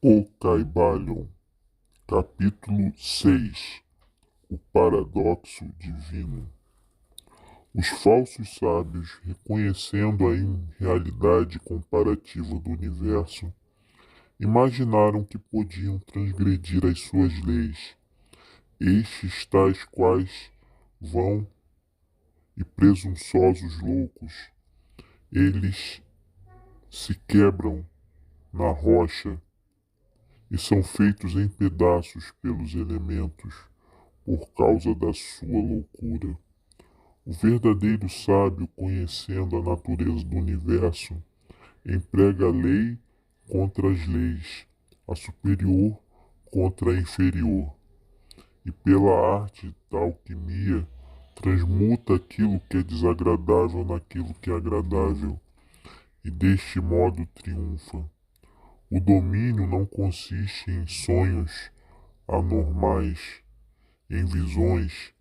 O Caibalion, capítulo 6. O paradoxo divino. Os falsos sábios, reconhecendo a irrealidade comparativa do universo, imaginaram que podiam transgredir as suas leis. Estes tais quais vão e presunçosos loucos, eles se quebram na rocha e são feitos em pedaços pelos elementos por causa da sua loucura. O verdadeiro sábio, conhecendo a natureza do universo, emprega a lei contra as leis, a superior contra a inferior, e pela arte da alquimia transmuta aquilo que é desagradável naquilo que é agradável, e deste modo triunfa. O domínio não consiste em sonhos anormais, em visões,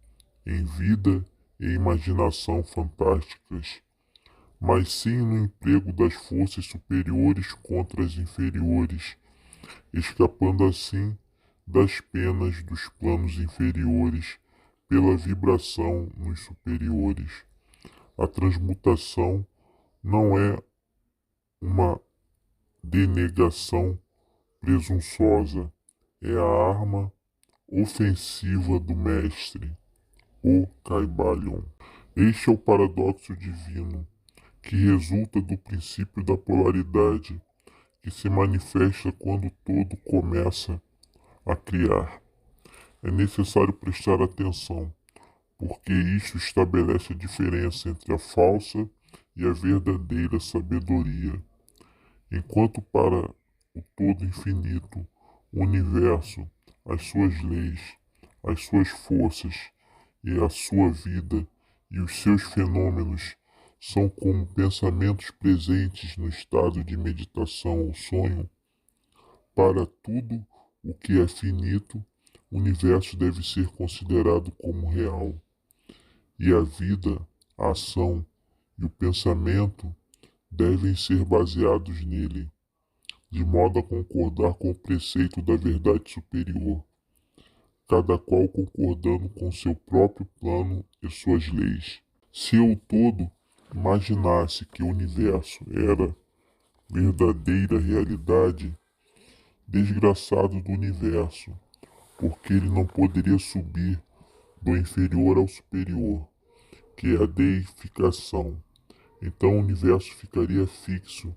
em vida e imaginação fantásticas, mas sim no emprego das forças superiores contra as inferiores, escapando assim das penas dos planos inferiores pela vibração nos superiores. A transmutação não é uma denegação presunçosa, é a arma ofensiva do mestre, o Caibalion. Este é o paradoxo divino, que resulta do princípio da polaridade, que se manifesta quando todo começa a criar. É necessário prestar atenção, porque isto estabelece a diferença entre a falsa e a verdadeira sabedoria. Enquanto para o todo infinito, o universo, as suas leis, as suas forças e a sua vida e os seus fenômenos são como pensamentos presentes no estado de meditação ou sonho, para tudo o que é finito, o universo deve ser considerado como real, e a vida, a ação e o pensamento devem ser baseados nele, de modo a concordar com o preceito da verdade superior, cada qual concordando com seu próprio plano e suas leis. Se o todo imaginasse que o universo era verdadeira realidade, desgraçado do universo, porque ele não poderia subir do inferior ao superior, que é a deificação. Então o universo ficaria fixo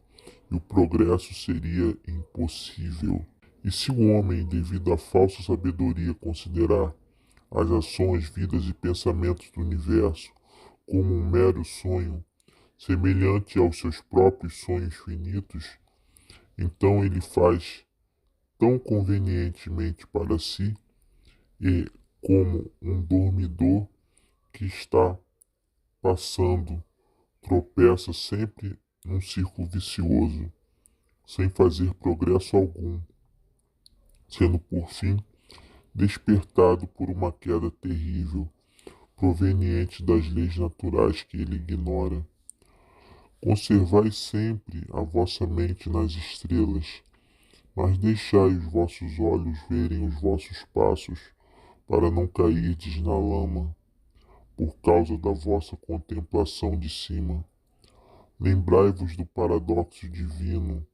e o progresso seria impossível. E se o homem, devido à falsa sabedoria, considerar as ações, vidas e pensamentos do universo como um mero sonho, semelhante aos seus próprios sonhos finitos, então ele faz tão convenientemente para si e como um dormidor que está passando, tropeça sempre num círculo vicioso, sem fazer progresso algum, sendo por fim despertado por uma queda terrível, proveniente das leis naturais que ele ignora. Conservai sempre a vossa mente nas estrelas, mas deixai os vossos olhos verem os vossos passos, para não cairdes na lama, por causa da vossa contemplação de cima. Lembrai-vos do paradoxo divino,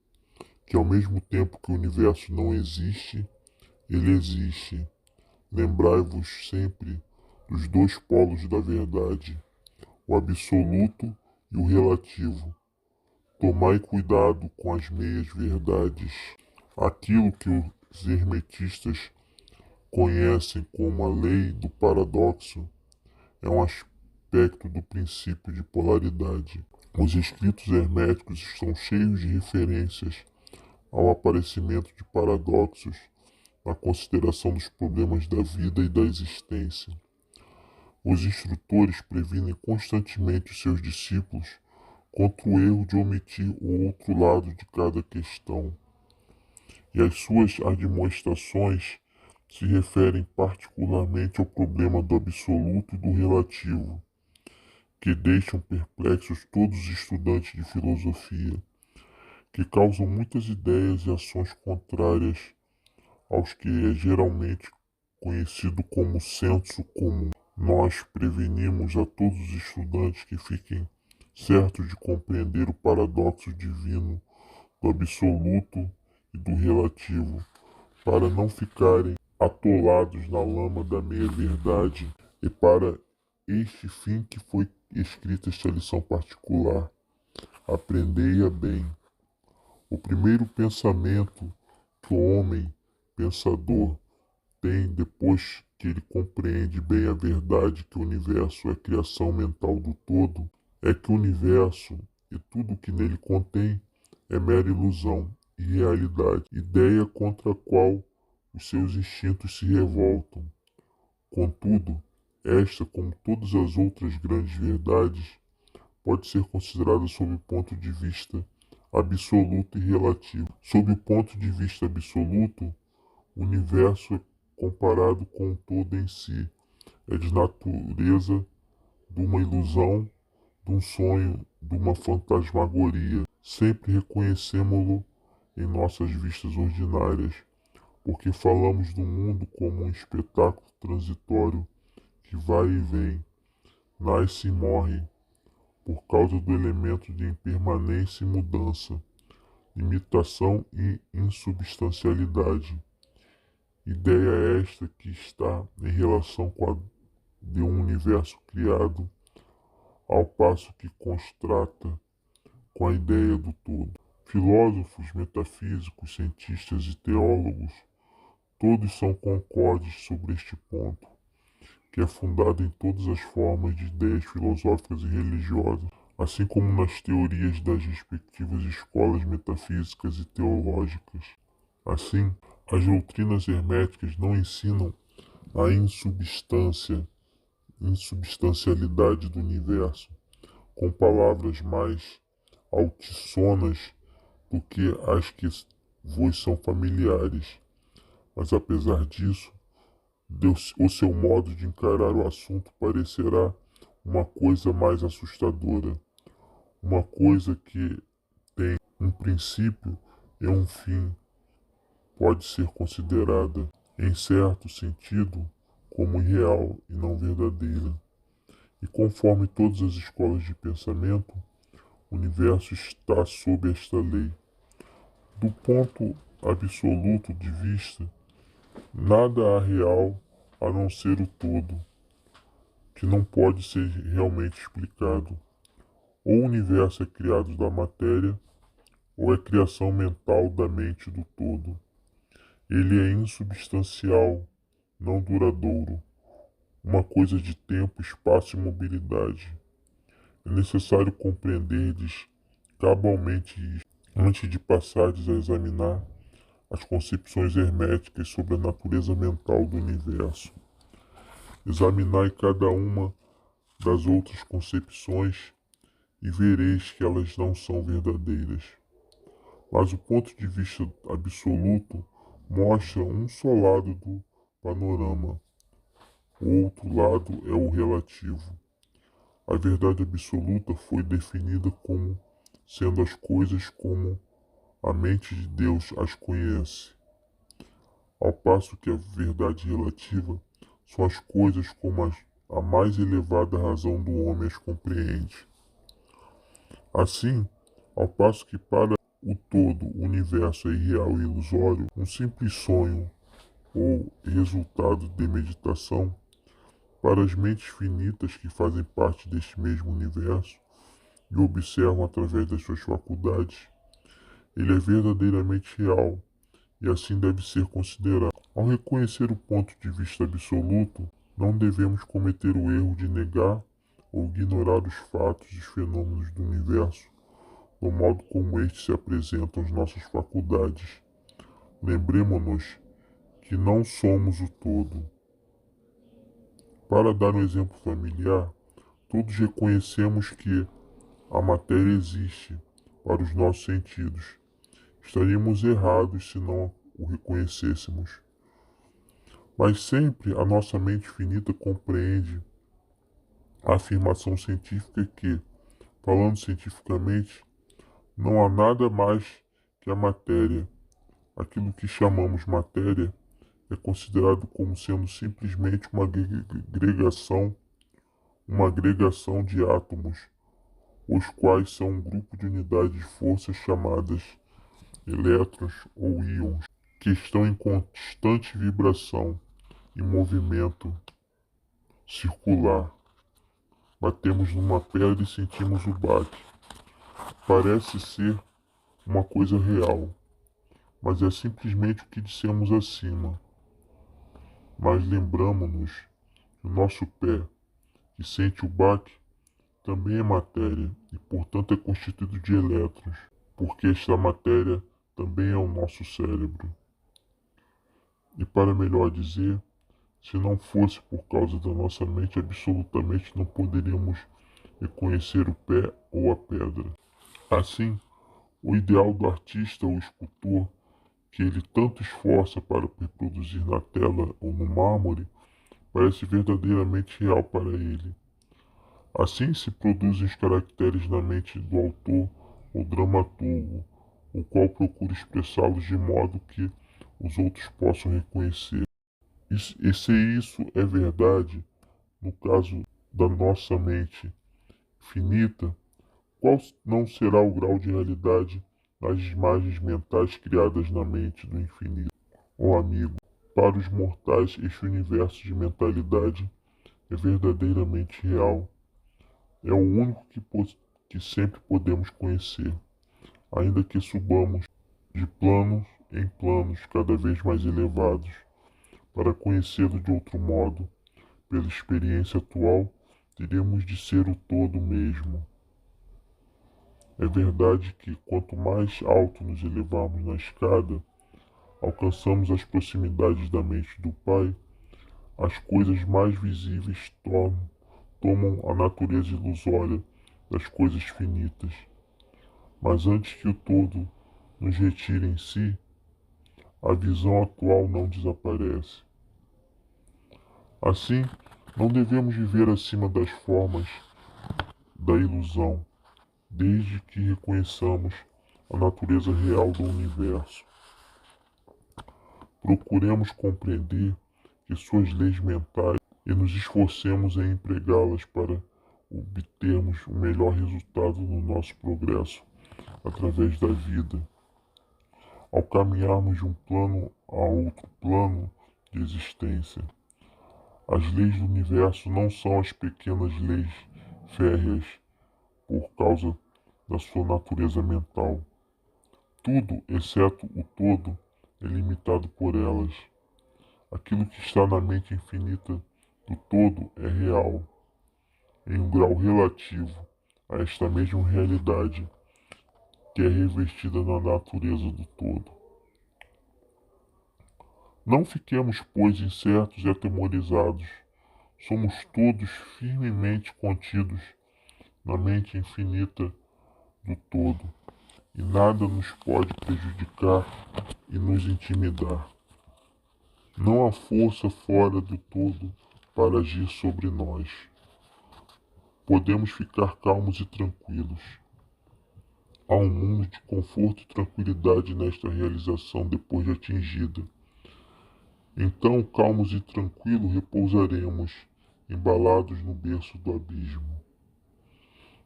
que ao mesmo tempo que o universo não existe, ele existe. Lembrai-vos sempre dos dois polos da verdade, o absoluto e o relativo. Tomai cuidado com as meias verdades. Aquilo que os hermetistas conhecem como a lei do paradoxo é um aspecto do princípio de polaridade. Os escritos herméticos estão cheios de referências ao aparecimento de paradoxos na consideração dos problemas da vida e da existência. Os instrutores previnem constantemente os seus discípulos contra o erro de omitir o outro lado de cada questão, e as suas admoestações se referem particularmente ao problema do absoluto e do relativo, que deixam perplexos todos os estudantes de filosofia. que causam muitas ideias e ações contrárias aos que é geralmente conhecido como senso comum. Nós prevenimos a todos os estudantes que fiquem certos de compreender o paradoxo divino do absoluto e do relativo, para não ficarem atolados na lama da meia-verdade. E para este fim que foi escrita esta lição particular. Aprendei-a bem. O primeiro pensamento que o homem pensador tem depois que ele compreende bem a verdade que o universo é criação mental do todo, é que o universo e tudo o que nele contém é mera ilusão e realidade, ideia contra a qual os seus instintos se revoltam. Contudo, esta, como todas as outras grandes verdades, pode ser considerada sob o ponto de vista absoluto e relativo. Sob o ponto de vista absoluto, o universo é comparado com o todo em si, é de natureza de uma ilusão, de um sonho, de uma fantasmagoria. Sempre reconhecemos-lo em nossas vistas ordinárias, porque falamos do mundo como um espetáculo transitório que vai e vem, nasce e morre, por causa do elemento de impermanência e mudança, limitação e insubstancialidade. Ideia esta que está em relação com a de um universo criado, ao passo que constrata com a ideia do todo. Filósofos, metafísicos, cientistas e teólogos, todos são concordes sobre este ponto, que é fundado em todas as formas de ideias filosóficas e religiosas, assim como nas teorias das respectivas escolas metafísicas e teológicas. Assim, as doutrinas herméticas não ensinam a insubstancialidade do universo, com palavras mais altissonas do que as que vos são familiares, mas apesar disso, o seu modo de encarar o assunto parecerá uma coisa mais assustadora, uma coisa que tem um princípio e um fim, pode ser considerada, em certo sentido, como irreal e não verdadeira. E conforme todas as escolas de pensamento, o universo está sob esta lei. Do ponto absoluto de vista, nada há real a não ser o todo, que não pode ser realmente explicado. Ou o universo é criado da matéria, ou é criação mental da mente do todo. Ele é insubstancial, não duradouro, uma coisa de tempo, espaço e mobilidade. É necessário compreenderdes cabalmente isto, antes de passardes a examinar as concepções herméticas sobre a natureza mental do universo. Examinai cada uma das outras concepções e vereis que elas não são verdadeiras. Mas o ponto de vista absoluto mostra um só lado do panorama. O outro lado é o relativo. A verdade absoluta foi definida como sendo as coisas como a mente de Deus as conhece, ao passo que a verdade relativa são as coisas como a mais elevada razão do homem as compreende. Assim, ao passo que para o todo o universo é irreal e ilusório, um simples sonho ou resultado de meditação, para as mentes finitas que fazem parte deste mesmo universo e o observam através das suas faculdades, ele é verdadeiramente real e assim deve ser considerado. Ao reconhecer o ponto de vista absoluto, não devemos cometer o erro de negar ou ignorar os fatos e os fenômenos do universo, do modo como estes se apresentam às nossas faculdades. Lembremo-nos que não somos o todo. Para dar um exemplo familiar, todos reconhecemos que a matéria existe para os nossos sentidos. Estaríamos errados se não o reconhecêssemos. Mas sempre a nossa mente finita compreende a afirmação científica que, falando cientificamente, não há nada mais que a matéria, aquilo que chamamos matéria, é considerado como sendo simplesmente uma agregação de átomos, os quais são um grupo de unidades de força chamadas elétrons ou íons, que estão em constante vibração e movimento circular. Batemos numa pedra e sentimos o baque. Parece ser uma coisa real, mas é simplesmente o que dissemos acima. Mas lembramos-nos que o nosso pé, que sente o baque, também é matéria e, portanto, é constituído de elétrons, porque esta matéria também é o nosso cérebro. E para melhor dizer, se não fosse por causa da nossa mente, absolutamente não poderíamos reconhecer o pé ou a pedra. Assim, o ideal do artista ou escultor, que ele tanto esforça para reproduzir na tela ou no mármore, parece verdadeiramente real para ele. Assim se produzem os caracteres na mente do autor ou dramaturgo, o qual procura expressá-los de modo que os outros possam reconhecer. E se isso é verdade, no caso da nossa mente finita, qual não será o grau de realidade das imagens mentais criadas na mente do infinito? Ó amigo, para os mortais este universo de mentalidade é verdadeiramente real. É o único que sempre podemos conhecer, ainda que subamos de planos em planos cada vez mais elevados, para conhecê-lo de outro modo. Pela experiência atual, teremos de ser o todo mesmo. É verdade que quanto mais alto nos elevarmos na escada, alcançamos as proximidades da mente do Pai, as coisas mais visíveis tomam a natureza ilusória das coisas finitas. Mas antes que o todo nos retire em si, a visão atual não desaparece. Assim, não devemos viver acima das formas da ilusão, desde que reconheçamos a natureza real do universo. Procuremos compreender que suas leis mentais e nos esforcemos em empregá-las para obtermos o melhor resultado no nosso progresso através da vida. Ao caminharmos de um plano a outro plano de existência, as leis do universo não são as pequenas leis férreas por causa da sua natureza mental. Tudo, exceto o todo, é limitado por elas. Aquilo que está na mente infinita do todo é real, em um grau relativo a esta mesma realidade que é revestida na natureza do todo. Não fiquemos, pois, incertos e atemorizados. Somos todos firmemente contidos na mente infinita do todo, e nada nos pode prejudicar e nos intimidar. Não há força fora do todo para agir sobre nós. Podemos ficar calmos e tranquilos. Há um mundo de conforto e tranquilidade nesta realização depois de atingida. Então, calmos e tranquilos, repousaremos, embalados no berço do abismo,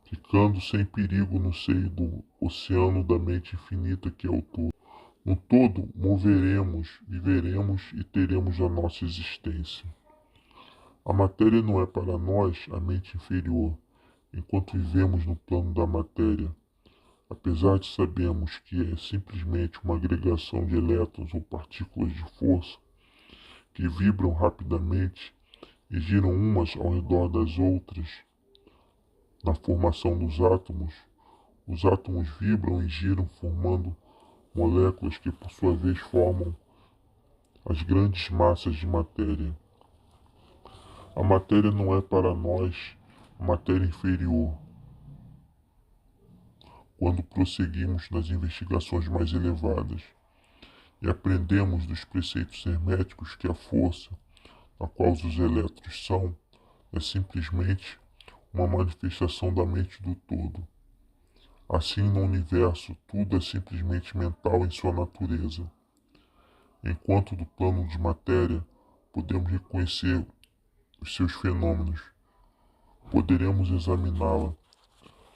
ficando sem perigo no seio do oceano da mente infinita que é o todo. No todo, moveremos, viveremos e teremos a nossa existência. A matéria não é para nós a mente inferior, enquanto vivemos no plano da matéria. Apesar de sabermos que é simplesmente uma agregação de elétrons ou partículas de força que vibram rapidamente e giram umas ao redor das outras, na formação dos átomos, os átomos vibram e giram formando moléculas que por sua vez formam as grandes massas de matéria. A matéria não é para nós a matéria inferior. Quando prosseguimos nas investigações mais elevadas e aprendemos dos preceitos herméticos que a força, a qual os elétrons são, é simplesmente uma manifestação da mente do todo. Assim, no universo, tudo é simplesmente mental em sua natureza. Enquanto do plano de matéria, podemos reconhecer os seus fenômenos, poderemos examiná-la,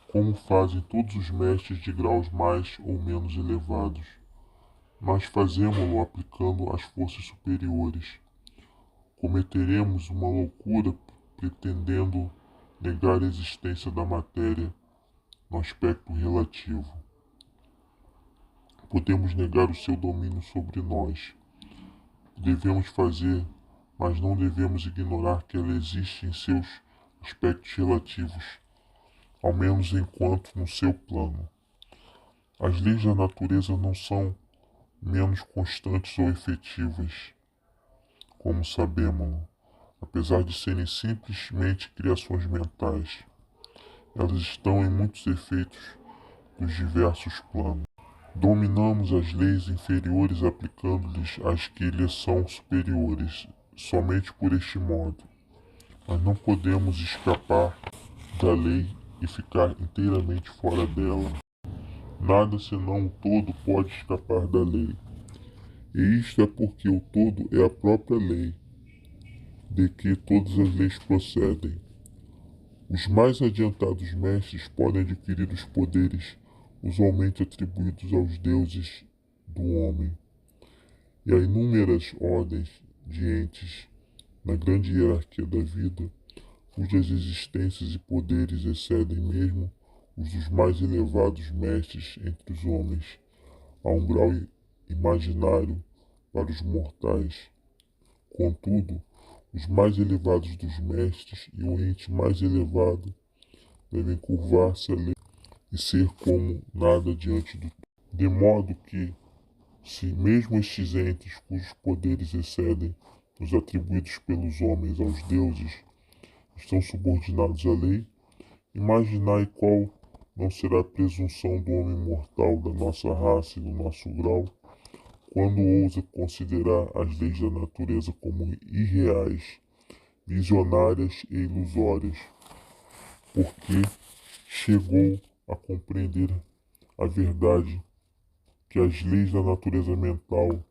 como fazem todos os mestres de graus mais ou menos elevados. Mas fazemo-lo aplicando as forças superiores. Cometeremos uma loucura pretendendo negar a existência da matéria no aspecto relativo. Podemos negar o seu domínio sobre nós. Devemos fazer, mas não devemos ignorar que ela existe em seus aspectos relativos, ao menos enquanto no seu plano. As leis da natureza não são menos constantes ou efetivas, como sabemos, apesar de serem simplesmente criações mentais. Elas estão em muitos efeitos dos diversos planos. Dominamos as leis inferiores aplicando-lhes as que lhes são superiores, somente por este modo. Mas não podemos escapar da lei e ficar inteiramente fora dela. Nada senão o todo pode escapar da lei. E isto é porque o todo é a própria lei, de que todas as leis procedem. Os mais adiantados mestres podem adquirir os poderes usualmente atribuídos aos deuses do homem, e há inúmeras ordens de entes na grande hierarquia da vida, cujas existências e poderes excedem mesmo os dos mais elevados mestres entre os homens, a um grau imaginário para os mortais. Contudo, os mais elevados dos mestres e o ente mais elevado devem curvar-se a lei e ser como nada diante do todo. De modo que, se mesmo estes entes cujos poderes excedem os atribuídos pelos homens aos deuses estão subordinados à lei, imaginai qual não será a presunção do homem mortal da nossa raça e do nosso grau, quando ousa considerar as leis da natureza como irreais, visionárias e ilusórias, porque chegou a compreender a verdade que as leis da natureza mental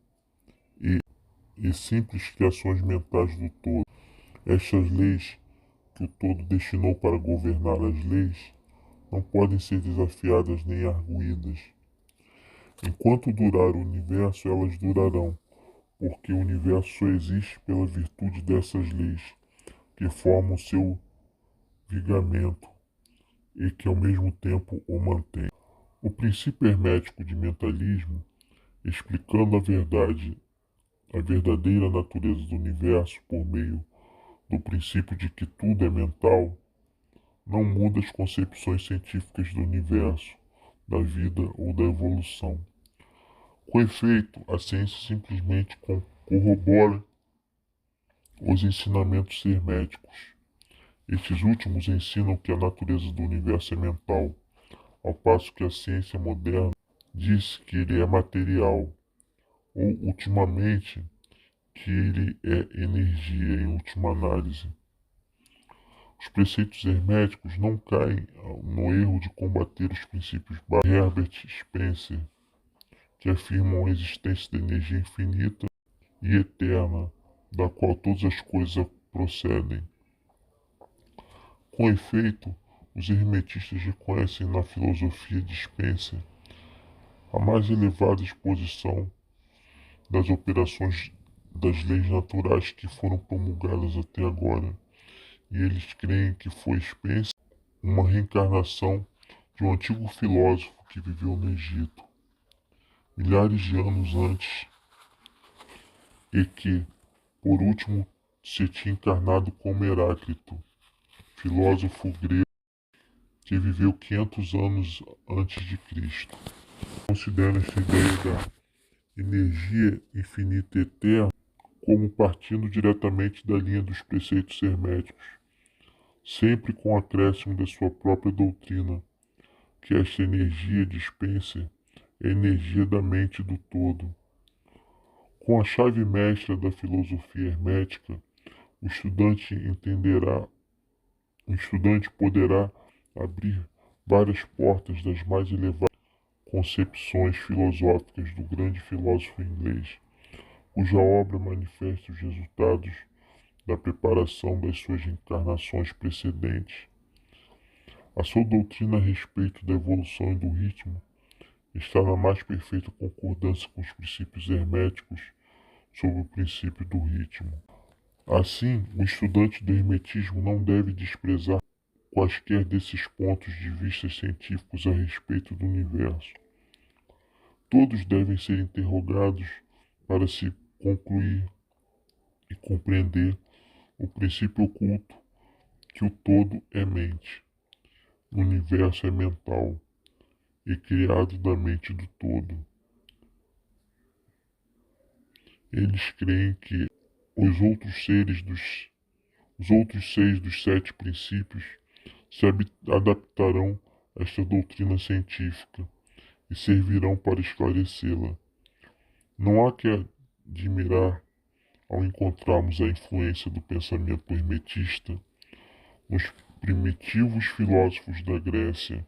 e simples criações mentais do todo, estas leis que o todo destinou para governar as leis, não podem ser desafiadas nem arguídas. Enquanto durar o universo, elas durarão, porque o universo só existe pela virtude dessas leis, que formam seu vigamento e que ao mesmo tempo o mantém. O princípio hermético de mentalismo, explicando a verdadeira natureza do universo por meio do princípio de que tudo é mental, não muda as concepções científicas do universo, da vida ou da evolução. Com efeito, a ciência simplesmente corrobora os ensinamentos herméticos. Estes últimos ensinam que a natureza do universo é mental, ao passo que a ciência moderna diz que ele é material, ou, ultimamente, que ele é energia em última análise. Os preceitos herméticos não caem no erro de combater os princípios básicos de Herbert Spencer, que afirmam a existência da energia infinita e eterna, da qual todas as coisas procedem. Com efeito, os hermetistas reconhecem na filosofia de Spencer a mais elevada exposição das operações das leis naturais que foram promulgadas até agora, e eles creem que foi Spencer uma reencarnação de um antigo filósofo que viveu no Egito, milhares de anos antes, e que, por último, se tinha encarnado como Heráclito, filósofo grego que viveu 500 anos antes de Cristo. Considera essa ideia da energia infinita e eterna como partindo diretamente da linha dos preceitos herméticos, sempre com o acréscimo da sua própria doutrina, que esta energia de Spencer é a energia da mente do todo. Com a chave mestra da filosofia hermética, o estudante poderá abrir várias portas das mais elevadas concepções filosóficas do grande filósofo inglês, cuja obra manifesta os resultados da preparação das suas encarnações precedentes. A sua doutrina a respeito da evolução e do ritmo está na mais perfeita concordância com os princípios herméticos sobre o princípio do ritmo. Assim, o estudante do hermetismo não deve desprezar quaisquer desses pontos de vista científicos a respeito do universo. Todos devem ser interrogados para se concluir e compreender o princípio oculto que o todo é mente. O universo é mental e criado da mente do todo. Eles creem que os outros seis dos 7 princípios se adaptarão a esta doutrina científica e servirão para esclarecê-la. Não há que admirar ao encontrarmos a influência do pensamento hermetista nos primitivos filósofos da Grécia,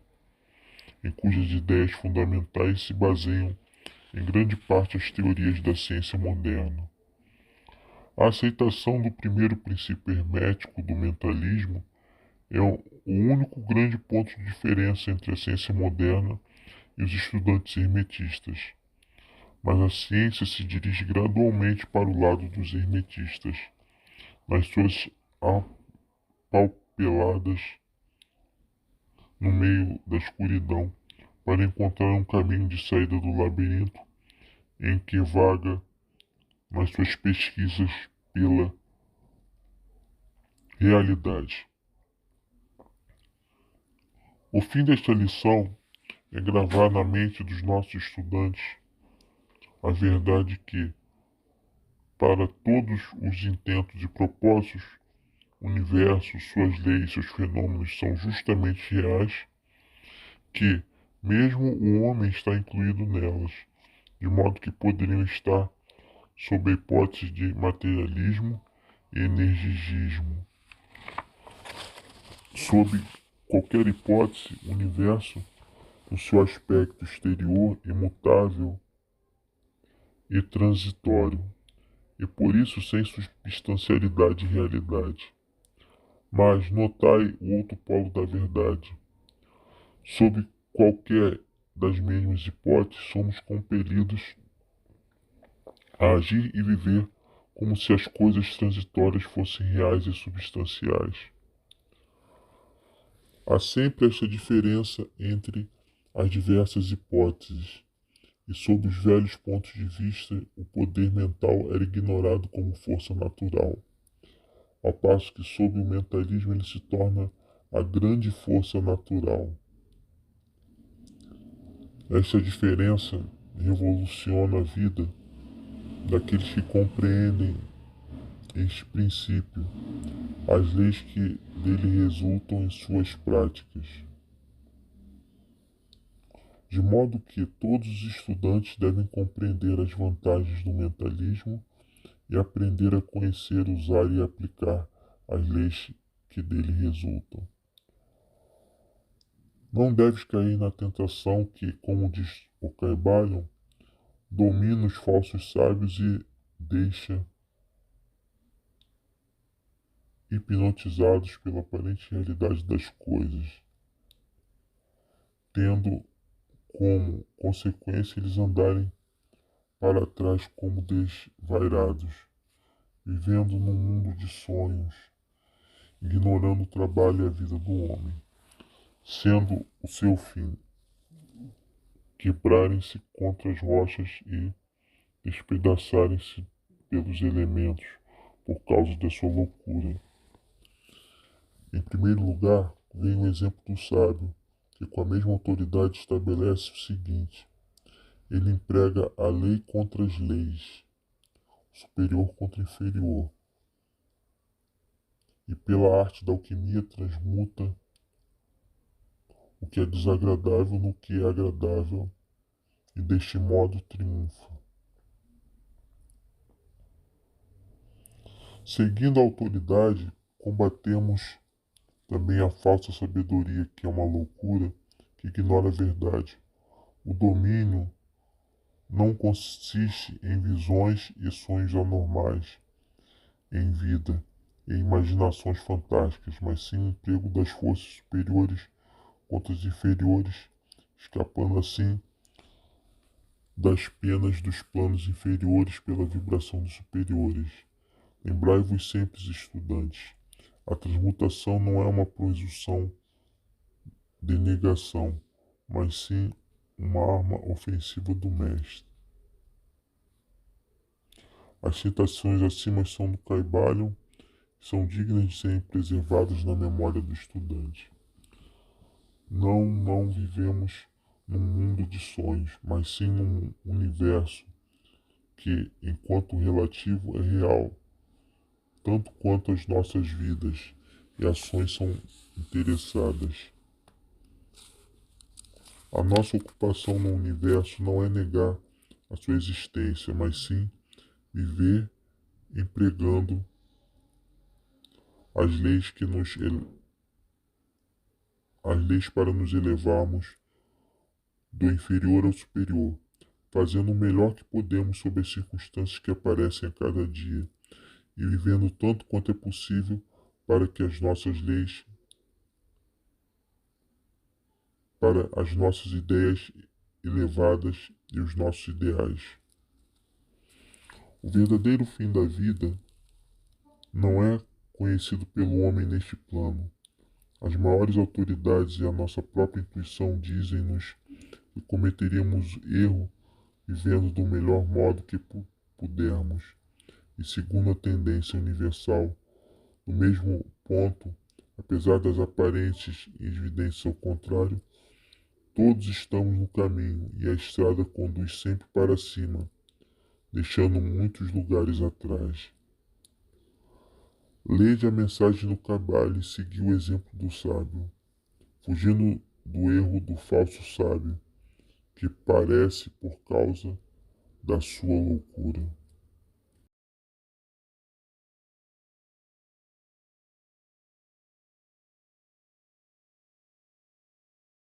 em cujas ideias fundamentais se baseiam em grande parte as teorias da ciência moderna. A aceitação do primeiro princípio hermético do mentalismo é o único grande ponto de diferença entre a ciência moderna e os estudantes hermetistas. Mas a ciência se dirige gradualmente para o lado dos hermetistas, nas suas apalpeladas no meio da escuridão, para encontrar um caminho de saída do labirinto em que vaga nas suas pesquisas pela realidade. O fim desta lição é gravar na mente dos nossos estudantes a verdade que, para todos os intentos e propósitos, o universo, suas leis e seus fenômenos são justamente reais, que, mesmo o homem está incluído nelas, de modo que poderiam estar sob a hipótese de materialismo e energismo. Sob qualquer hipótese, o universo, no seu aspecto exterior, imutável e transitório, e por isso sem substancialidade e realidade. Mas notai o outro polo da verdade. Sob qualquer das mesmas hipóteses, somos compelidos a agir e viver como se as coisas transitórias fossem reais e substanciais. Há sempre esta diferença entre as diversas hipóteses, e sob os velhos pontos de vista, o poder mental era ignorado como força natural, ao passo que sob o mentalismo ele se torna a grande força natural. Esta diferença revoluciona a vida daqueles que compreendem este princípio, as leis que dele resultam em suas práticas. De modo que todos os estudantes devem compreender as vantagens do mentalismo e aprender a conhecer, usar e aplicar as leis que dele resultam. Não deves cair na tentação que, como diz o Caibalion, domina os falsos sábios e deixa hipnotizados pela aparente realidade das coisas, tendo como consequência eles andarem para trás como desvairados, vivendo num mundo de sonhos, ignorando o trabalho e a vida do homem, sendo o seu fim quebrarem-se contra as rochas e despedaçarem-se pelos elementos por causa da sua loucura. Em primeiro lugar, vem o exemplo do sábio, que com a mesma autoridade estabelece o seguinte: ele emprega a lei contra as leis, o superior contra o inferior, e pela arte da alquimia transmuta o que é desagradável no que é agradável, e deste modo triunfa. Seguindo a autoridade, combatemos também a falsa sabedoria, que é uma loucura, que ignora a verdade. O domínio não consiste em visões e sonhos anormais, em vida, em imaginações fantásticas, mas sim no emprego das forças superiores contra as inferiores, escapando assim das penas dos planos inferiores pela vibração dos superiores. Lembrai-vos sempre, estudantes, a transmutação não é uma presunção de negação, mas sim uma arma ofensiva do mestre. As citações acima são do Caibalion e são dignas de serem preservadas na memória do estudante. Não vivemos num mundo de sonhos, mas sim num universo que, enquanto relativo, é real, tanto quanto as nossas vidas e ações são interessadas. A nossa ocupação no universo não é negar a sua existência, mas sim viver empregando as leis as leis para nos elevarmos do inferior ao superior, fazendo o melhor que podemos sob as circunstâncias que aparecem a cada dia e vivendo tanto quanto é possível para que as nossas leis, para as nossas ideias elevadas e os nossos ideais. O verdadeiro fim da vida não é conhecido pelo homem neste plano. As maiores autoridades e a nossa própria intuição dizem-nos que cometeríamos erro vivendo do melhor modo que pudermos e segundo a tendência universal. No mesmo ponto, apesar das aparentes evidências ao contrário, todos estamos no caminho e a estrada conduz sempre para cima, deixando muitos lugares atrás. Lede a mensagem do Cabale e segui o exemplo do sábio, fugindo do erro do falso sábio, que parece por causa da sua loucura.